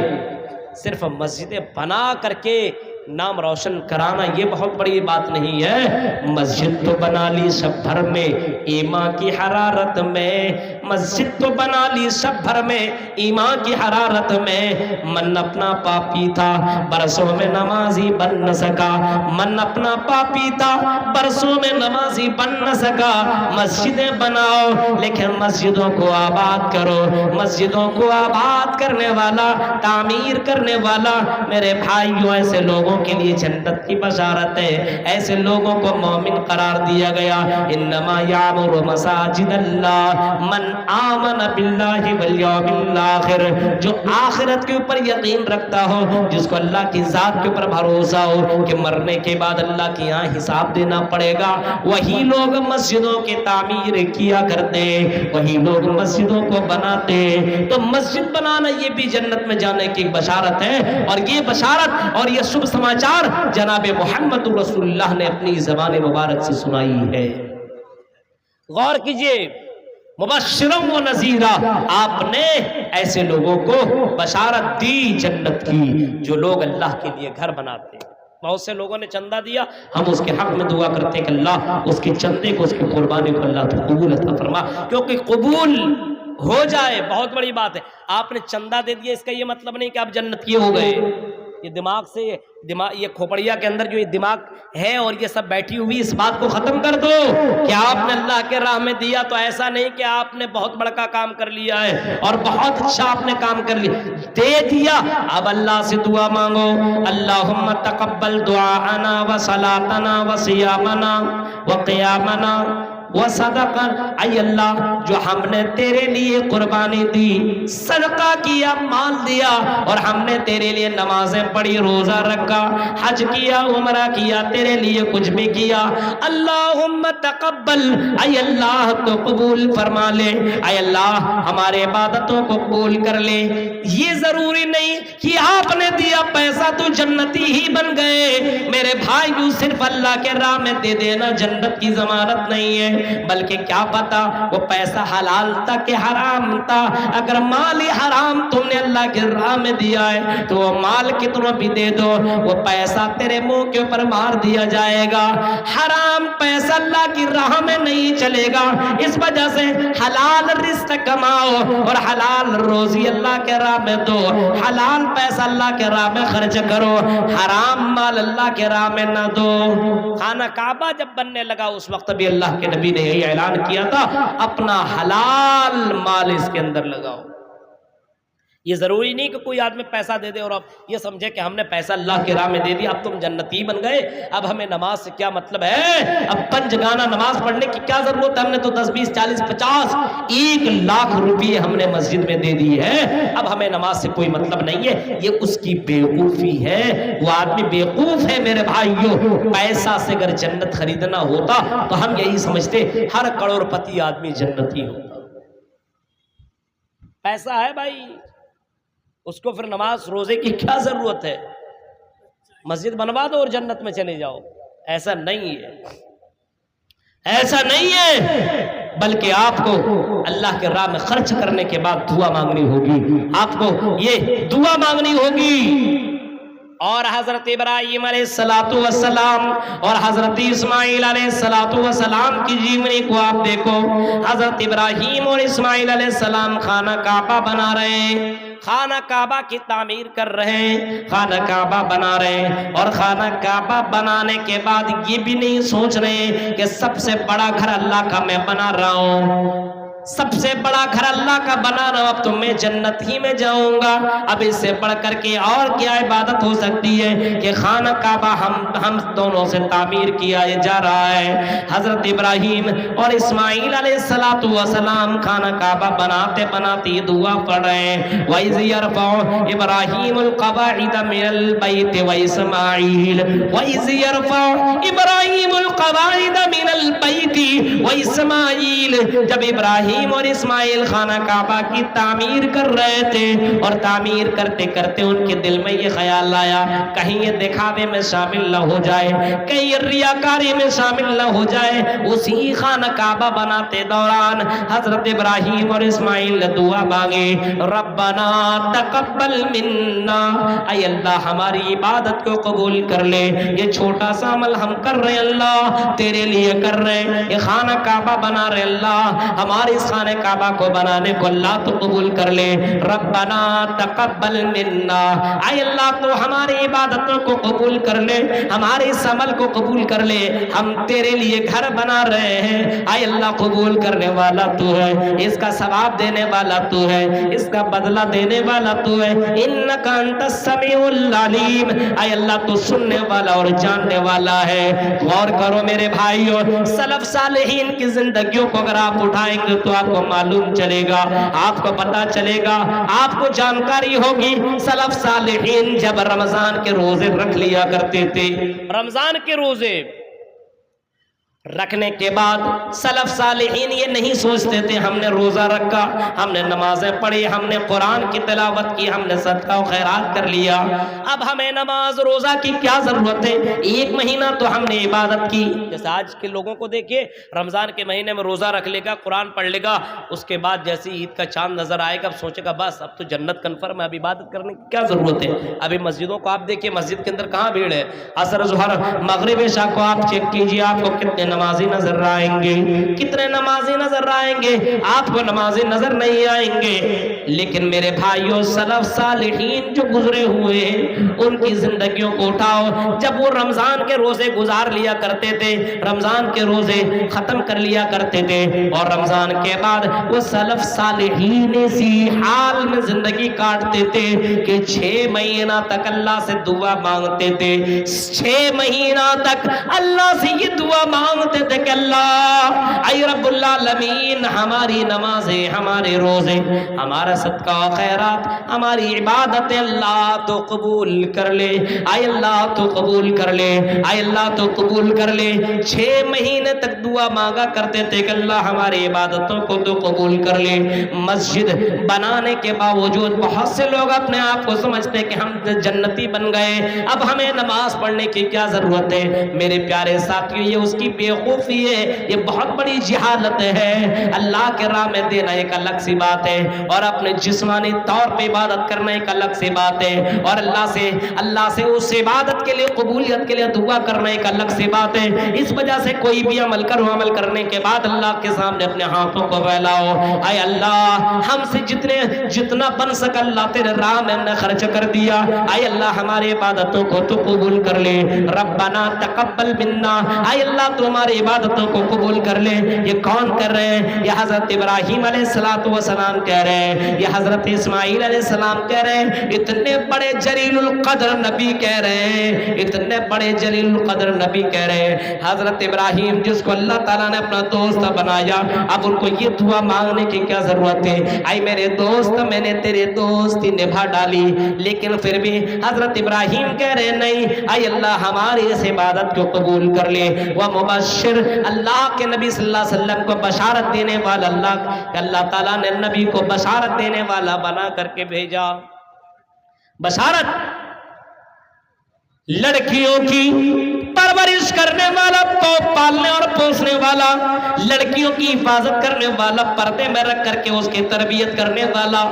صرف مسجدیں بنا کر کے نام روشن کرانا یہ بہت بڑی بات نہیں ہے۔ مسجد تو بنا لی شب بھر میں ایمان کی حرارت میں، مسجد تو بنا لی شب بھر میں ایمان کی حرارت میں، من اپنا پاپی تھا برسوں میں نمازی بن نہ سکا، من اپنا پاپی تھا برسوں میں نمازی بن نہ سکا۔ مسجدیں بناؤ لیکن مسجدوں کو آباد کرو، مسجدوں کو آباد کرنے والا، تعمیر کرنے والا میرے بھائیوں ایسے لوگوں کے لیے جنت کی بشارت ہے، ایسے لوگوں کو مومن قرار دیا گیا۔ انما یعمر مساجد اللہ من آمن باللہ والیوم الآخر، جو آخرت کے اوپر یقین رکھتا ہو، جس کو اللہ کی ذات کے اوپر بھروسہ ہو کہ مرنے کے بعد اللہ کے یہاں حساب دینا پڑے گا، وہی لوگ مسجدوں کی تعمیر کیا کرتے، وہی لوگ مسجدوں کو بناتے۔ تو مسجد بنانا یہ بھی جنت میں جانے کی بشارت ہے، اور یہ بشارت اور یہ شبھ سماچار جناب محمد رسول اللہ نے اپنی زبان مبارک سے سنائی ہے۔ غور کیجئے، مبشرم و نذیرا، آپ نے ایسے لوگوں کو بشارت دی جنت کی جو لوگ اللہ کے لیے گھر بناتے ہیں۔ بہت سے لوگوں نے چندہ دیا، ہم اس کے حق میں دعا کرتے ہیں کہ اللہ اس کے چندے کو، اس کی قربانی کو اللہ تو قبول عطا فرما، کیونکہ قبول ہو جائے بہت بڑی بات ہے۔ آپ نے چندہ دے دیا، اس کا یہ مطلب نہیں کہ آپ جنت کیے ہو گئے۔ یہ دماغ سے یہ کھوپڑیا کے اندر جو یہ دماغ ہے اور یہ سب بیٹھی ہوئی، اس بات کو ختم کر دو کہ آپ نے اللہ کے راہ میں دیا تو ایسا نہیں کہ آپ نے بہت بڑا کام کر لیا ہے اور بہت اچھا آپ نے کام کر لیا، دے دیا۔ اب اللہ سے دعا مانگو، اللہم تقبل دعاءنا وصلاتنا وصیامنا وقیامنا وصدقہ، اے اللہ جو ہم نے تیرے لیے قربانی دی، صدقہ کیا، مال دیا، اور ہم نے تیرے لیے نمازیں پڑھی، روزہ رکھا، حج کیا، عمرہ کیا، تیرے لیے کچھ بھی کیا، اللہم تقبل، اے اللہ تو قبول فرما لے، اے اللہ ہمارے عبادتوں کو قبول کر لے۔ یہ ضروری نہیں کہ آپ نے دیا پیسہ تو جنتی ہی بن گئے، میرے بھائیو صرف اللہ کے راہ میں دے دینا جنت کی ضمانت نہیں ہے، بلکہ کیا پتا وہ پیسہ حلال تھا کہ حرام تھا۔ اگر مال حرام تم نے اللہ کے راہ میں دیا ہے تو وہ مال کتنا بھی دے دو، وہ پیسہ تیرے منہ کے اوپر مار دیا جائے گا۔ حرام پیسہ اللہ کی راہ میں نہیں چلے گا، اس وجہ سے حلال رزق کماؤ اور حلال روزی اللہ کے راہ میں دو، حلال پیسہ اللہ کے راہ میں خرچ کرو، حرام مال اللہ کے راہ میں نہ دو۔ خانہ کعبہ جب بننے لگا اس وقت بھی اللہ کے نبی نے یہی اعلان کیا تھا، اپنا حلال مال اس کے اندر لگاؤ۔ یہ ضروری نہیں کہ کوئی آدمی پیسہ دے دے اور اب یہ سمجھے کہ ہم نے پیسہ اللہ کی راہ میں دے دیا اب تم جنتی بن گئے، اب ہمیں نماز سے کیا مطلب ہے، اب پنج گانا نماز پڑھنے کی کیا ضرورت ہے، ہم نے تو 10 20 40 50 1 لاکھ روپیے ہم نے مسجد میں دے دی ہے، اب ہمیں نماز سے کوئی مطلب نہیں ہے۔ یہ اس کی بیوقوفی ہے، وہ آدمی بیوقوف ہے میرے بھائیوں۔ پیسہ سے اگر جنت خریدنا ہوتا تو ہم یہی سمجھتے ہر کروڑ پتی آدمی جنتی ہوتا۔ پیسہ ہے بھائی، اس کو پھر نماز روزے کی کیا ضرورت ہے، مسجد بنوا دو اور جنت میں چلے جاؤ۔ ایسا نہیں ہے، ایسا نہیں ہے، بلکہ آپ کو اللہ کے راہ میں خرچ کرنے کے بعد دعا مانگنی ہوگی، آپ کو یہ دعا مانگنی ہوگی۔ اور حضرت ابراہیم علیہ السلام اور حضرت اسماعیل علیہ السلام کی جیونی کو آپ دیکھو۔ حضرت ابراہیم اور اسماعیل علیہ السلام خانہ کعبہ بنا رہے ہیں، خانہ کعبہ کی تعمیر کر رہے ہیں، خانہ کعبہ بنا رہے ہیں، اور خانہ کعبہ بنانے کے بعد یہ بھی نہیں سوچ رہے کہ سب سے بڑا گھر اللہ کا میں بنا رہا ہوں، سب سے بڑا گھر اللہ کا بنا رہا ہوں، اب تو میں جنت ہی میں جاؤں گا، اب اس سے بڑھ کر کے اور کیا عبادت ہو سکتی ہے کہ خانہ کعبہ ہم دونوں سے تعمیر کیا جا رہا ہے۔ حضرت ابراہیم اور اسماعیل علیہ السلام خانہ کعبہ بناتے بناتے دعا پڑھ رہے ہیں، وَإِذْ يَرْفَعُ إِبْرَاهِيمُ الْقَوَاعِدَ مِنَ الْبَيْتِ وَإِسْمَاعِيلُ وَإِذْ يَرْفَعُ إِبْرَاهِيمُ الْقَوَاعِدَ مِنَ الْبَيْتِ وَإِسْمَاعِيلُ، جب ابراہیم اور اسماعیل خانہ کعبہ کی تعمیر کر رہے تھے اور تعمیر کرتے کرتے ان کے دل میں یہ خیال آیا کہیں یہ دکھاوے میں شامل نہ ہو جائے، کہیں یہ ریاکاری میں شامل نہ ہو جائے۔ اسی خانہ کعبہ بناتے دوران حضرت ابراہیم اور اسماعیل نے دعا مانگی، ربنا تقبل منا، اے اللہ ہماری عبادت کو قبول کر لے، یہ چھوٹا سا عمل ہم کر رہے اللہ تیرے لیے کر رہے، یہ خانہ کعبہ بنا رہے اللہ، ہمارے اس خانہ کعبہ کو بنانے کو اللہ تو قبول کر لے، ربنا تقبل منا، اے اللہ تو ہماری عبادتوں کو قبول کر لے، ہمارے اس عمل کو قبول کر لے، ہم تیرے لیے گھر بنا رہے ہیں، اے اللہ قبول کرنے والا تو ہے، اس کا ثواب دینے والا تو ہے، اس کا بدلہ دینے والا تو ہے، انک انت السمیع العلیم، اے اللہ تو سننے والا اور جاننے والا ہے۔ غور کرو میرے بھائیو، سلف صالحین کی زندگیوں کو اگر آپ اٹھائیں گے تو آپ کو معلوم چلے گا، آپ کو پتا چلے گا، آپ کو جانکاری ہوگی، سلف صالحین جب رمضان کے روزے رکھ لیا کرتے تھے، رمضان کے روزے رکھنے کے بعد سلف صالحین یہ نہیں سوچتے تھے ہم نے روزہ رکھا، ہم نے نمازیں پڑھی، ہم نے قرآن کی تلاوت کی، ہم نے صدقہ و خیرات کر لیا، اب ہمیں نماز روزہ کی کیا ضرورت ہے؟ ایک مہینہ تو ہم نے عبادت کی۔ جیسے آج کے لوگوں کو دیکھیے، رمضان کے مہینے میں روزہ رکھ لے گا، قرآن پڑھ لے گا، اس کے بعد جیسے عید کا چاند نظر آئے گا اب سوچے گا بس اب تو جنت کنفرم ہے، اب عبادت کرنے کی کیا ضرورت ہے؟ ابھی مسجدوں کو آپ دیکھیے، مسجد کے اندر کہاں بھیڑ ہے؟ عصر ظہر مغرب عشاء کو آپ چیک کیجئے، آپ کو کتنے نمازی نظر آئیں گے؟ کتنے نمازی نظر آئیں گے؟ آپ کو نمازی نظر نہیں آئیں گے۔ لیکن میرے بھائیوں، سلف صالحین جو گزرے ہوئے ہیں ان کی زندگیوں کو اٹھاؤ، جب وہ رمضان کے روزے گزار لیا کرتے تھے، رمضان کے روزے ختم کر لیا کرتے تھے، اور رمضان کے بعد وہ سلف صالحین اسی حال میں زندگی کاٹتے تھے کہ 6 مہینہ تک اللہ سے دعا مانگتے تھے، 6 مہینہ تک اللہ سے یہ دعا مانگتے تھے کہ اللہ اے رب العالمین ہماری نمازیں، ہمارے روزے، ہمارا صدقہ و خیرات، ہماری عبادت اللہ تو قبول کر لے، اے اللہ تو قبول کر لے، اے اللہ تو قبول کر لے۔ 6 مہینے تک دعا مانگا کرتے تھے کہ اللہ ہماری عبادتوں کو تو قبول کر لے۔ مسجد بنانے کے باوجود بہت سے لوگ اپنے آپ کو سمجھتے کہ ہم جنتی بن گئے، اب ہمیں نماز پڑھنے کی کیا ضرورت ہے؟ میرے پیارے ساتھیوں، یہ اس کی بیوقوفی ہے، یہ بہت بڑی جہالت ہے۔ اللہ کے راہ میں دینا ایک الگ سی بات ہے، اور اپنے جسمانی طور پہ عبادت کرنا ایک الگ سی بات ہے، اور اللہ سے اس عبادت کے لیے، قبولیت کے لیے دعا کرنا ایک الگ سی بات ہے۔ اس وجہ سے کوئی بھی عمل کرو، عمل کرنے کے بعد اللہ کے سامنے اپنے ہاتھوں کو پھیلاؤ، اے اللہ ہم سے جتنا بن سکا اللہ تیرے راہ میں ہم نے خرچ کر دیا، اے اللہ ہماری عبادتوں کو تو قبول کر لے۔ ربنا تقبل منا، اے اللہ تو ہماری عبادتوں کو قبول کر لے۔ یہ کون کر رہے ہیں؟ یہ حضرت ابراہیم علیہ السلام کہہ رہے ہیں، یہ حضرت اسماعیل علیہ السلام کہہ رہے ہیں، اتنے بڑے جلیل القدر نبی کہہ رہے ہیں، اتنے بڑے جلیل القدر نبی کہہ رہے ہیں۔ حضرت ابراہیم جس کو اللہ تعالیٰ نے اپنا دوست بنایا، اب ان کو یہ دعا مانگنے کی کیا ضرورت ہے؟ اے میرے دوست، میں نے تیرے دوستی نبھا ڈالی، لیکن پھر بھی حضرت ابراہیم کہہ رہے نہیں، اے اللہ ہماری اس عبادت کو قبول کر لے۔ وہ مبشر، اللہ کے نبی صلی اللہ علیہ وسلم کو بشارت دینے والا، اللہ تعالیٰ نے نبی کو بشارت دینے والا بنا کر کے بھیجا۔ بشارت لڑکیوں کی پرورش کرنے والا، پالنے اور پوسنے والا، لڑکیوں کی حفاظت کرنے والا، پردے میں رکھ کر کے اس کی تربیت کرنے والا،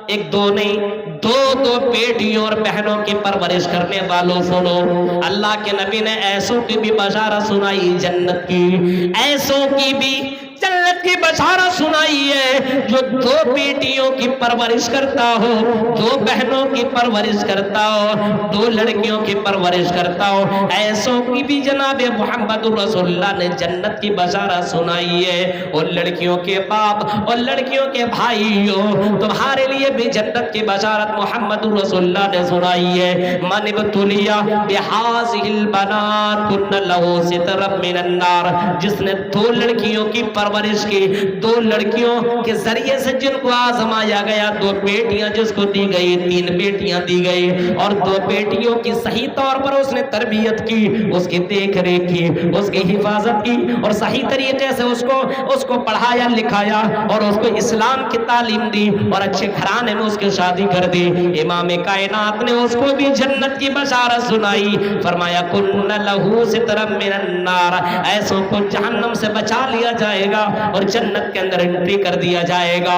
ایک دو نہیں، دو بیٹیوں اور بہنوں کی پرورش کرنے والوں سنو، اللہ کے نبی نے ایسوں کی بھی بشارت سنائی جنت کی، ایسوں کی بھی جنت کی بشارت سنائی ہے جو 2 بیٹیوں کی پرورش کرتا ہو، 2 بہنوں کی پرورش کرتا ہو، 2 لڑکیوں کی پرورش کرتا ہو، ایسوں کی بھی جناب محمد رسول اللہ نے جنت کی بشارت سنائی ہے۔ اور لڑکیوں کے باپ اور لڑکیوں کے بھائیوں، تمہارے لیے بھی جنت کی بشارت محمد رسول اللہ نے سنائی ہے۔ من ابتلیا بہذہ البنات کن لہ سترا من النار، جس نے 2 لڑکیوں کی پرورش کی، 2 لڑکیوں کے ذریعے سے جن کو آزمایا گیا، 2 بیٹیاں جس کو دی گئی، 3 بیٹیاں دی گئی، اور 2 بیٹیوں کی صحیح طور پر اس نے تربیت کی، اس کی دیکھ ریکھ کی، اس کی حفاظت کی، اور صحیح طریقے سے اس کو پڑھایا لکھایا، اور اس کو اسلام کی تعلیم دی، اور اچھے گھرانے میں اس کی شادی کر دی۔ امام کائنات نے اس کو بھی جنت کی بشارت سنائی، فرمایا کن لہ سترا من النار، ایسوں کو جہنم سے بچا لیا جائے گا اور جنت کے اندر انٹری کر دیا جائے گا۔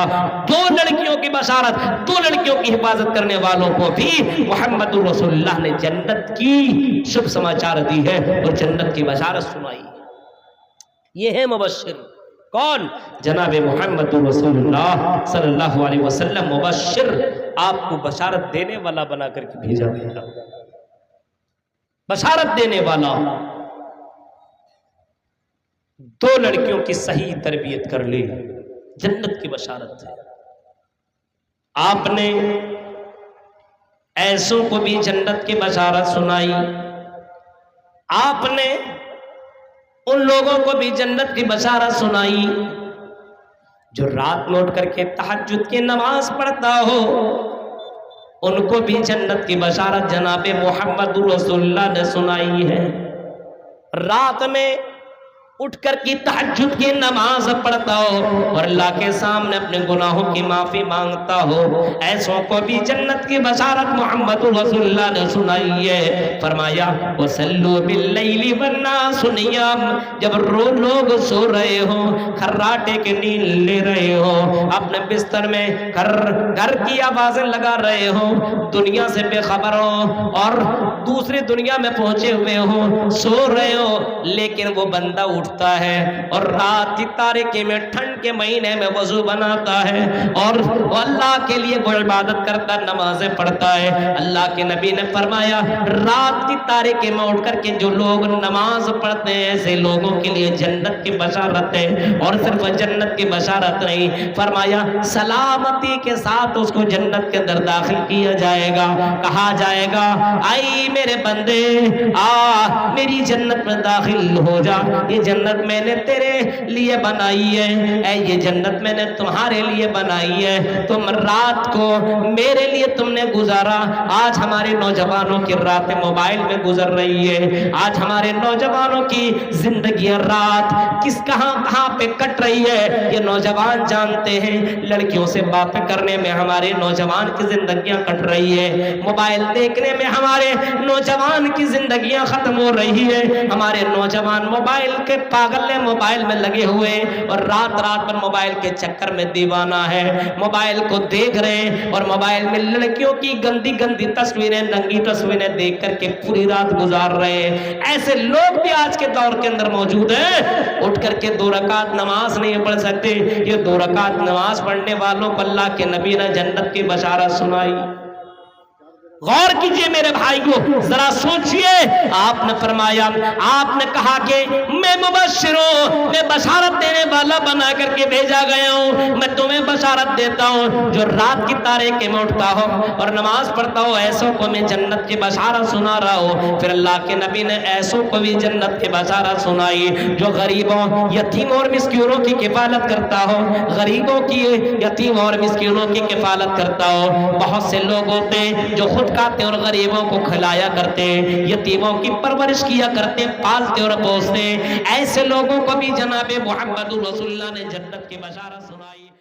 2 لڑکیوں کی بشارت، 2 لڑکیوں کی حفاظت کرنے والوں کو بھی محمد رسول اللہ نے جنت کی شبھ سماچار دی ہے اور جنت کی بشارت سنائی۔ یہ ہے مبشر، کون؟ جناب محمد رسول اللہ صلی اللہ علیہ وسلم، مبشر، آپ کو بشارت دینے والا بنا کر کے بھیجا گیا، بشارت دینے والا۔ 2 لڑکیوں کی صحیح تربیت کر لی، جنت کی بشارت ہے۔ آپ نے ایسوں کو بھی جنت کی بشارت سنائی، آپ نے ان لوگوں کو بھی جنت کی بشارت سنائی جو رات میں اٹھ کر کے تہجد کی نماز پڑھتا ہو، ان کو بھی جنت کی بشارت جناب محمد رسول اللہ نے سنائی ہے۔ رات میں اٹھ کر کی تہجد کی نماز پڑھتا ہو اور اللہ کے سامنے اپنے گناہوں کی معافی مانگتا ہو، ایسوں کو بھی جنت کی بشارت محمد رسول اللہ نے سنائی ہے۔ فرمایا وَسَلُّوا بِاللَّيْلِ وَالنَّاسُ نِيَامٌ، جب لوگ سو رہے ہو، کھراٹے کے نیند لے رہے ہو، اپنے بستر میں گھر کی آوازیں لگا رہے ہو، دنیا سے بے خبر ہو اور دوسری دنیا میں پہنچے ہوئے ہو، سو رہے ہو، لیکن وہ بندہ اٹھتا ہے اور رات کی تاریکی میں ٹھنڈ کے مہینے میں وضو بناتا ہے اور وہ اللہ کے لیے وہ عبادت کرتا، نمازیں پڑھتا ہے۔ اللہ کے نبی نے فرمایا رات کی تاریکی میں اٹھ کر کے جو لوگ نماز پڑھتے ہیں ایسے لوگوں کے لیے جنت کی بشارت ہے، اور صرف جنت کی بشارت نہیں، فرمایا سلامتی کے ساتھ اس کو جنت کے اندر داخل کیا جائے گا، کہا جائے گا آئی میرے بندے میری جنت میں داخل ہو جا، یہ جنت میں نے تیرے لیے بنائی ہے، اے یہ جنت میں نے تمہارے لیے بنائی ہے، تم رات کو میرے لیے تم نے گزارا۔ آج ہمارے نوجوانوں کی راتیں موبائل میں گزر رہی ہے، آج ہمارے نوجوانوں کی زندگیاں رات کہاں پہ کٹ رہی ہے یہ نوجوان جانتے ہیں۔ لڑکیوں سے باتیں کرنے میں ہمارے نوجوان کی زندگیاں کٹ رہی ہے، موبائل دیکھنے میں ہمارے نوجوان کی زندگیاں ختم ہو رہی ہے، ہمارے نوجوان موبائل کے پاگل موبائل میں لگے ہوئے اور رات پر موبائل کے چکر میں دیوانہ ہے، موبائل کو دیکھ رہے اور موبائل میں لڑکیوں کی گندی تصویریں، ننگی تصویریں دیکھ کر کے پوری رات گزار رہے ہیں۔ ایسے لوگ بھی آج کے دور کے اندر موجود ہیں، اٹھ کر کے 2 رکعت نماز نہیں پڑھ سکتے۔ یہ 2 رکعت نماز پڑھنے والوں کو اللہ کے نبی نے جنت کی بشارت سنائی۔ غور کیجئے میرے بھائیو، ذرا سوچئے، آپ نے فرمایا، آپ نے کہا کہ میں مبشر ہوں، میں بشارت دینے والا بنا کر کے بھیجا گیا ہوں، میں تمہیں بشارت دیتا ہوں جو رات کی تاریکی میں اٹھتا ہو اور نماز پڑھتا ہو ایسوں کو میں جنت کی بشارت سنا رہا ہوں۔ پھر اللہ کے نبی نے ایسوں کو بھی جنت کی بشارت سنائی جو غریبوں، یتیم اور مسکینوں کی کفالت کرتا ہو، غریبوں کی، یتیم اور مسکینوں کی کفالت کرتا ہو۔ بہت سے لوگ ہوتے ہیں جو خود کھاتے اور غریبوں کو کھلایا کرتے، یتیموں کی پرورش کیا کرتے، پالتے اور پوستے، ایسے لوگوں کو بھی جناب محمد رسول اللہ نے جنت کی بشارت سنائی۔